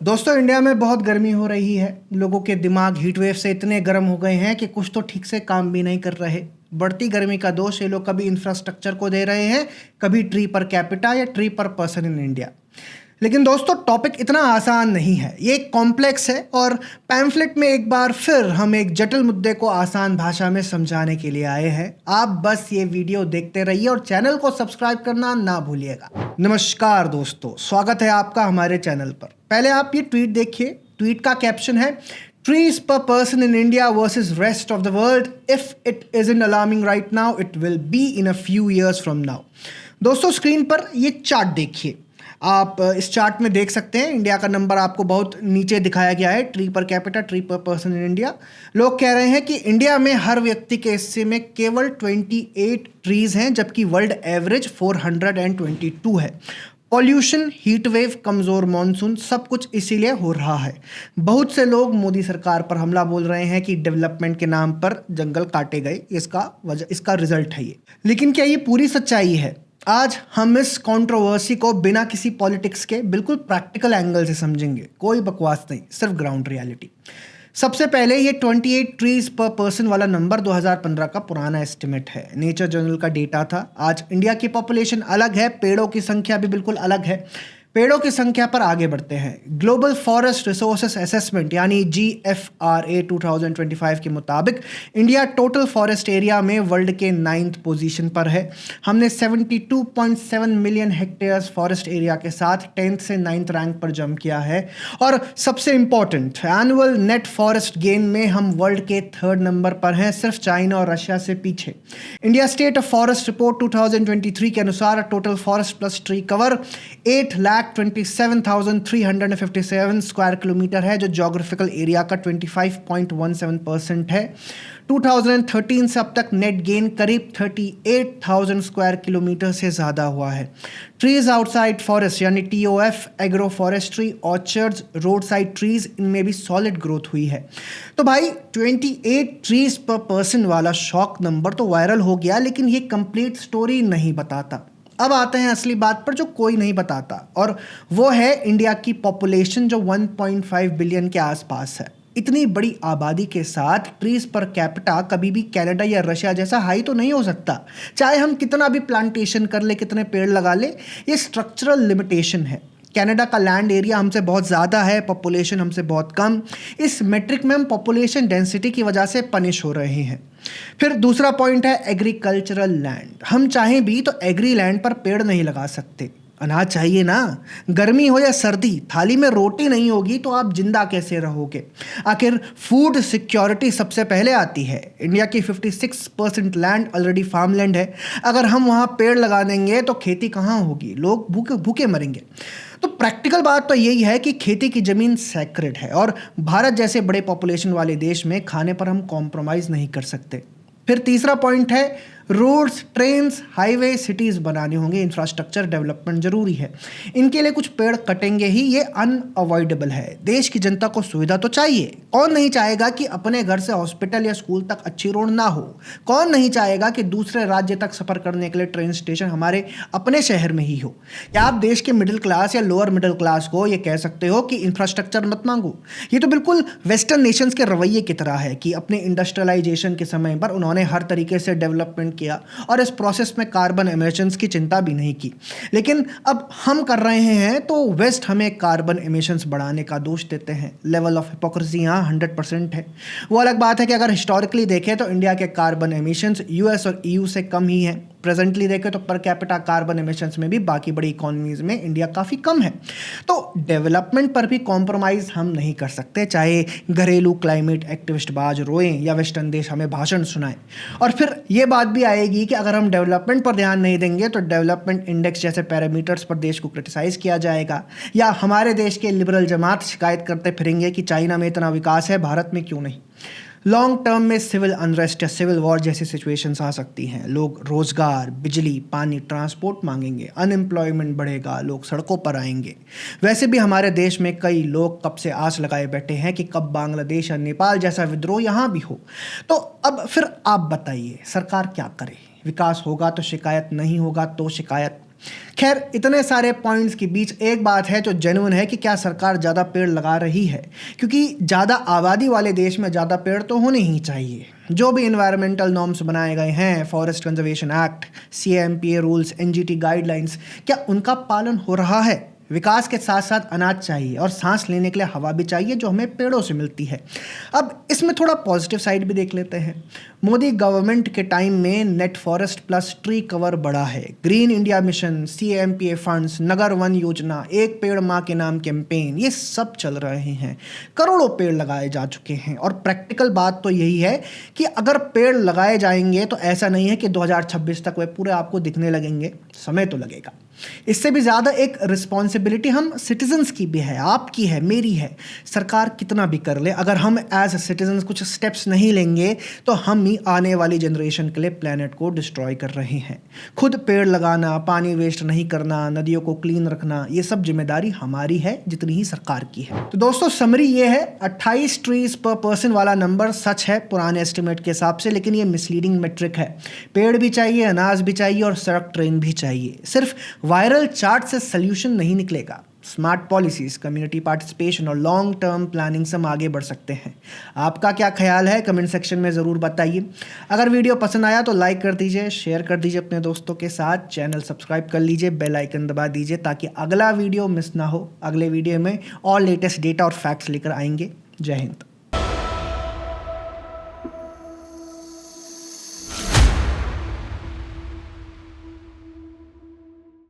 दोस्तों इंडिया में बहुत गर्मी हो रही है। लोगों के दिमाग हीट वेव से इतने गर्म हो गए हैं कि कुछ तो ठीक से काम भी नहीं कर रहे। बढ़ती गर्मी का दोष ये लोग कभी इंफ्रास्ट्रक्चर को दे रहे हैं, कभी ट्री पर कैपिटा या ट्री पर पर्सन इन इंडिया। लेकिन दोस्तों टॉपिक इतना आसान नहीं है, ये एक कॉम्प्लेक्स है और पैम्फलेट में एक बार फिर हम एक जटिल मुद्दे को आसान भाषा में समझाने के लिए आए हैं। आप बस ये वीडियो देखते रहिए और चैनल को सब्सक्राइब करना ना भूलिएगा। नमस्कार दोस्तों, स्वागत है आपका हमारे चैनल पर। पहले आप ये ट्वीट देखिए। ट्वीट का कैप्शन है ट्रीज पर person in India versus rest of the world, if it isn't alarming right now it will be in a few years from now. दोस्तों स्क्रीन पर ये चार्ट देखिए। आप इस चार्ट में देख सकते हैं इंडिया का नंबर आपको बहुत नीचे दिखाया गया है, ट्री पर कैपिटा, ट्री पर पर्सन इन इंडिया। लोग कह रहे हैं कि इंडिया में हर व्यक्ति के हिस्से में केवल 28 ट्रीज हैं, जबकि वर्ल्ड एवरेज 422 है। पॉल्यूशन, हीट वेव, कमज़ोर मॉनसून, सब कुछ इसीलिए हो रहा है। बहुत से लोग मोदी सरकार पर हमला बोल रहे हैं कि डेवलपमेंट के नाम पर जंगल काटे गए, इसका रिजल्ट है ये। लेकिन क्या ये पूरी सच्चाई है? आज हम इस कंट्रोवर्सी को बिना किसी पॉलिटिक्स के बिल्कुल प्रैक्टिकल एंगल से समझेंगे। कोई बकवास नहीं, सिर्फ ग्राउंड रियलिटी। सबसे पहले ये 28 ट्रीज पर पर्सन वाला नंबर 2015 का पुराना एस्टिमेट है, नेचर जर्नल का डेटा था। आज इंडिया की पॉपुलेशन अलग है, पेड़ों की संख्या भी बिल्कुल अलग है। पेड़ों की संख्या पर आगे बढ़ते हैं। ग्लोबल फॉरेस्ट रिसोर्सेस असेसमेंट यानी GFRA 2025 के मुताबिक इंडिया टोटल फॉरेस्ट एरिया में वर्ल्ड के 9th पोजीशन पर है। हमने 72.7 मिलियन हेक्टेयर्स फॉरेस्ट एरिया के साथ 10th से 9th रैंक पर जंप किया है। और सबसे important, annual net forest gain में हम वर्ल्ड के 3rd नंबर पर हैं, सिर्फ चाइना और रशिया से पीछे। India state of forest report 2023 के अनुसार total forest plus tree cover 8,27,357 square kilometre है, जो जोग्राफिकल एरिया का 25.17% है। 2013 से अब तक नेट गेन करीब 38,000 स्क्वायर किलोमीटर से ज़्यादा हुआ है। ट्रीज आउटसाइड फॉरेस्ट यानी TOF, agro forestry, orchards, road side trees, इनमें भी सॉलिड ग्रोथ हुई है। तो भाई 28 ट्रीज पर पर्सन वाला शॉक नंबर तो वायरल हो गया, लेकिन ये कंप्लीट स्टोरी नहीं बताता। अब आते हैं असली बात पर जो कोई नहीं बताता, और वो है इंडिया की पॉपुलेशन जो 1.5 बिलियन के आसपास है। इतनी बड़ी आबादी के साथ ट्रीज पर कैपिटा कभी भी कनाडा या रशिया जैसा हाई तो नहीं हो सकता, चाहे हम कितना भी प्लांटेशन कर ले, कितने पेड़ लगा ले। ये स्ट्रक्चरल लिमिटेशन है। कनाडा का लैंड एरिया हमसे बहुत ज़्यादा है, पॉपुलेशन हमसे बहुत कम। इस मेट्रिक में हम पॉपुलेशन डेंसिटी की वजह से पनिश हो रहे हैं। फिर दूसरा पॉइंट है एग्रीकल्चरल लैंड। हम चाहें भी तो एग्री लैंड पर पेड़ नहीं लगा सकते। अनाज चाहिए ना, गर्मी हो या सर्दी, थाली में रोटी नहीं होगी तो आप जिंदा कैसे रहोगे? आखिर फूड सिक्योरिटी सबसे पहले आती है। इंडिया की 56% लैंड ऑलरेडी फार्म लैंड है। अगर हम वहाँ पेड़ लगा देंगे तो खेती कहाँ होगी? लोग भूखे भूखे मरेंगे। तो प्रैक्टिकल बात तो यही है कि खेती की ज़मीन सैक्रेड है, और भारत जैसे बड़े पॉपुलेशन वाले देश में खाने पर हम कॉम्प्रोमाइज़ नहीं कर सकते। फिर तीसरा पॉइंट है रोड्स, ट्रेन्स, हाईवे, सिटीज़ बनाने होंगे, इंफ्रास्ट्रक्चर डेवलपमेंट ज़रूरी है। इनके लिए कुछ पेड़ कटेंगे ही, ये अनअवॉइडेबल है। देश की जनता को सुविधा तो चाहिए। कौन नहीं चाहेगा कि अपने घर से हॉस्पिटल या स्कूल तक अच्छी रोड ना हो? कौन नहीं चाहेगा कि दूसरे राज्य तक सफ़र करने के लिए ट्रेन स्टेशन हमारे अपने शहर में ही हो? क्या आप देश के मिडिल क्लास या लोअर मिडिल क्लास को ये कह सकते हो कि इंफ्रास्ट्रक्चर मत मांगो? ये तो बिल्कुल वेस्टर्न नेशंस के रवैये की तरह है कि अपने इंडस्ट्रियलाइजेशन के समय पर उन्होंने हर तरीके से डेवलपमेंट किया और इस प्रोसेस में कार्बन एमिशंस की चिंता भी नहीं की। लेकिन अब हम कर रहे हैं तो वेस्ट हमें कार्बन एमिशंस बढ़ाने का दोष देते हैं। लेवल ऑफ हिपोक्रेसी यहाँ 100% है। वो अलग बात है कि अगर हिस्टोरिकली देखें तो इंडिया के कार्बन एमिशंस US और EU से कम ही है। प्रेजेंटली देखें तो पर कैपिटा कार्बन एमिशंस में भी बाकी बड़ी इकोनॉमीज में इंडिया काफ़ी कम है। तो डेवलपमेंट पर भी कॉम्प्रोमाइज़ हम नहीं कर सकते, चाहे घरेलू क्लाइमेट एक्टिविस्ट बाज रोएं या वेस्टर्न देश हमें भाषण सुनाएं। और फिर ये बात भी आएगी कि अगर हम डेवलपमेंट पर ध्यान नहीं देंगे तो डेवलपमेंट इंडेक्स जैसे पैरामीटर्स पर देश को क्रिटिसाइज़ किया जाएगा, या हमारे देश के लिबरल जमात शिकायत करते फिरेंगे कि चाइना में इतना विकास है, भारत में क्यों नहीं। लॉन्ग टर्म में सिविल अनरेस्ट या सिविल वॉर जैसी सिचुएशंस आ सकती हैं। लोग रोज़गार, बिजली, पानी, ट्रांसपोर्ट मांगेंगे, अनएम्प्लॉयमेंट बढ़ेगा, लोग सड़कों पर आएंगे। वैसे भी हमारे देश में कई लोग कब से आस लगाए बैठे हैं कि कब बांग्लादेश या नेपाल जैसा विद्रोह यहाँ भी हो। तो अब फिर आप बताइए सरकार क्या करे? विकास होगा तो शिकायत, नहीं होगा तो शिकायत। खैर, इतने सारे पॉइंट्स के बीच एक बात है जो जेन्युइन है कि क्या सरकार ज़्यादा पेड़ लगा रही है, क्योंकि ज़्यादा आबादी वाले देश में ज़्यादा पेड़ तो होने ही चाहिए। जो भी इन्वायरमेंटल नॉर्म्स बनाए गए हैं, forest conservation act, CAMPA rules, NGT guidelines, क्या उनका पालन हो रहा है? विकास के साथ साथ अनाज चाहिए और सांस लेने के लिए हवा भी चाहिए जो हमें पेड़ों से मिलती है। अब इसमें थोड़ा पॉजिटिव साइड भी देख लेते हैं। मोदी गवर्नमेंट के टाइम में net forest plus tree cover बढ़ा है। Green India mission, CAMPA funds, नगर वन योजना, एक पेड़ माँ के नाम कैंपेन, ये सब चल रहे हैं। करोड़ों पेड़ लगाए जा चुके हैं और प्रैक्टिकल बात तो यही है कि अगर पेड़ लगाए जाएंगे तो ऐसा नहीं है कि 2026 तक वे पूरे आपको दिखने लगेंगे, समय तो लगेगा। इससे भी ज़्यादा एक रिस्पॉन्सिबिलिटी हम सिटीजन्स की भी है, आपकी है, मेरी है। सरकार कितना भी कर ले, अगर हम एज सिटीजन्स कुछ स्टेप्स नहीं लेंगे तो हम ही आने वाली जनरेशन के लिए प्लेनेट को डिस्ट्रॉय कर रहे हैं। खुद पेड़ लगाना, पानी वेस्ट नहीं करना, नदियों को क्लीन रखना, ये सब जिम्मेदारी हमारी है जितनी ही सरकार की है। तो दोस्तों, समरी ये है, 28 ट्रीज पर पर्सन वाला नंबर सच है पुराने एस्टिमेट के हिसाब से, लेकिन ये मिसलीडिंग मेट्रिक है। पेड़ भी चाहिए, अनाज भी चाहिए और सड़क ट्रेन भी चाहिए। सिर्फ वायरल चार्ट से सोल्यूशन नहीं निकलेगा। स्मार्ट पॉलिसीज, कम्युनिटी पार्टिसिपेशन और लॉन्ग टर्म प्लानिंग से हम आगे बढ़ सकते हैं। आपका क्या ख्याल है, कमेंट सेक्शन में ज़रूर बताइए। अगर वीडियो पसंद आया तो लाइक कर दीजिए, शेयर कर दीजिए अपने दोस्तों के साथ, चैनल सब्सक्राइब कर लीजिए, बेल आइकन दबा दीजिए ताकि अगला वीडियो मिस ना हो। अगले वीडियो में और लेटेस्ट डेटा और फैक्ट्स लेकर आएंगे। जय हिंद।